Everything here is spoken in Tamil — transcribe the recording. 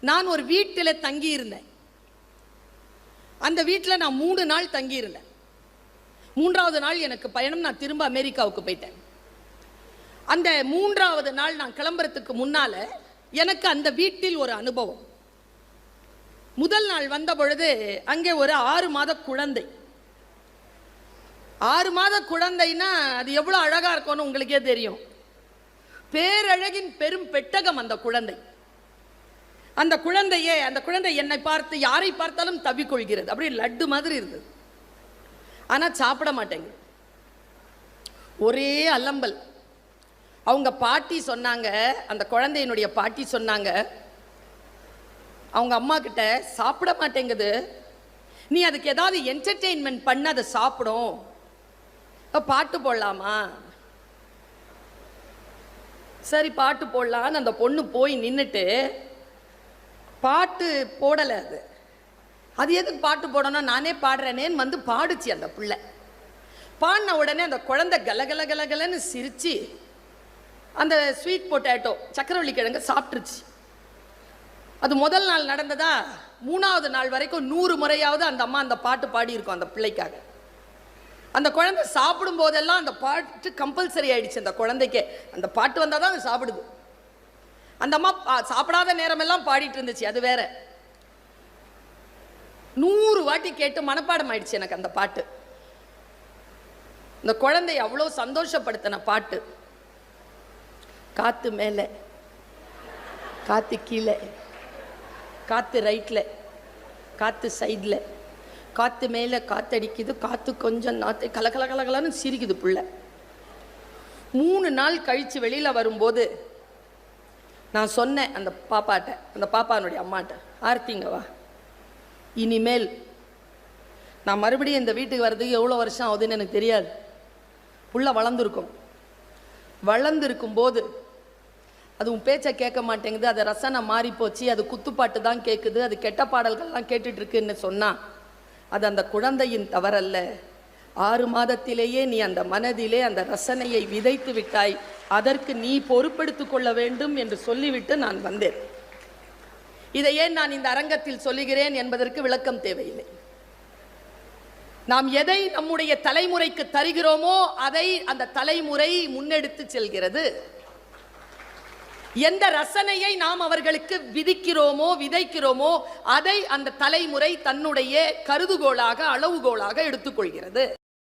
நான் ஒரு வீட்டில் தங்கி இருந்தேன். அந்த வீட்டில் நான் 3 நாள் தங்கி இருந்தேன். 3வது நாள் எனக்கு பயணம். நான் திரும்ப அமெரிக்காவுக்கு போயிட்டேன். அந்த 3வது நாள் நான் கிளம்புறதுக்கு முன்னால எனக்கு அந்த வீட்டில் ஒரு அனுபவம். முதல் நாள் வந்த பொழுது அங்கே ஒரு 6 மாத குழந்தை. 6 மாத குழந்தைன்னா அது எவ்வளோ அழகா இருக்கும்னு உங்களுக்கே தெரியும். பேரழகின் பெரும் பெட்டகம் அந்த குழந்தை. அந்த குழந்தை என்னை பார்த்து யாரை பார்த்தாலும் தவிக்கொள்கிறது. அப்படியே லட்டு மாதிரி இருந்தது. ஆனால் சாப்பிட மாட்டேங்குது. ஒரே அலம்பல். அவங்க பாட்டி சொன்னாங்க, அந்த குழந்தையினுடைய பாட்டி சொன்னாங்க, அவங்க அம்மா கிட்ட, சாப்பிட மாட்டேங்குது, நீ அதுக்கு ஏதாவது என்டர்டெயின்மெண்ட் பண்ண அதை சாப்பிடும், பாட்டு போடலாமா? சரி பாட்டு போடலான்னு அந்த பொண்ணு போய் நின்றுட்டு பாட்டு போடலை. அது எதுக்கு பாட்டு போடணும், நானே பாடுறேனேன்னு வந்து பாடுச்சு அந்த பிள்ளை. பாடின உடனே அந்த குழந்தை கலகல கலகலன்னு சிரிச்சு அந்த ஸ்வீட் பொட்டேட்டோ சக்கரவள்ளி கிழங்கு சாப்பிட்டுருச்சு. அது முதல் நாள் நடந்ததா? 3வது நாள் வரைக்கும் 100 முறையாவது அந்த அம்மா அந்த பாட்டு பாடி இருக்கும் அந்த பிள்ளைக்காக. அந்த குழந்தை சாப்பிடும் போதெல்லாம் அந்த பாட்டு கம்பல்சரி ஆயிடுச்சு அந்த குழந்தைக்கு. அந்த பாட்டு வந்தால் தான் அது சாப்பிடுது. அந்த அம்மா சாப்பிடாத நேரமெல்லாம் பாடிட்டு இருந்துச்சு, அது வேற. 100 வாட்டி கேட்டு மனப்பாடம் ஆயிடுச்சு எனக்கு அந்த பாட்டு. இந்த குழந்தை அவ்வளோ சந்தோஷப்படுத்தின பாட்டு. காத்து மேலே, காத்து கீழே, காத்து ரைட்டில், காத்து சைடில், காத்து மேலே காத்தடிக்குது, காத்து கொஞ்சம் நாத்து கலகல கலகலன்னு சிரிக்குது பிள்ளை. 3 நாள் கழித்து வெளியில் வரும்போது நான் சொன்னேன் அந்த பாப்பாட்ட, அந்த பாப்பானுடைய அம்மாட்ட, ஆர்த்திங்க வா, இனிமேல் நான் மறுபடியும் இந்த வீட்டுக்கு வர்றதுக்கு எவ்வளோ வருஷம் ஆகுதுன்னு எனக்கு தெரியாது. புள்ள வளர்ந்துருக்கும் போது அது உன் பேச்சை கேட்க மாட்டேங்குது, அது ரசனை மாறி போச்சு, அது குத்துப்பாட்டு தான் கேட்குது, அது கெட்ட பாடல்கள்லாம் கேட்டுட்ருக்குன்னு சொன்னால் அது அந்த குழந்தையின் தவறல்ல. 6 மாதத்திலேயே நீ அந்த மனதிலே அந்த ரசனையை விதைத்து விட்டாய், அதற்கு நீ பொறுப்பெடுத்து கொள்ள வேண்டும் என்று சொல்லிவிட்டு நான் வந்தேன். இதை ஏன் நான் இந்த அரங்கத்தில் சொல்லுகிறேன் என்பதற்கு விளக்கம் தேவையில்லை. நாம் எதை நம்முடைய தலைமுறைக்கு தருகிறோமோ அதை அந்த தலைமுறை முன்னெடுத்து செல்கிறது. எந்த ரசனையை நாம் அவர்களுக்கு விதைக்கிறோமோ அதை அந்த தலைமுறை தன்னுடைய கருதுகோளாக, அளவுகோலாக எடுத்துக்கொள்கிறது.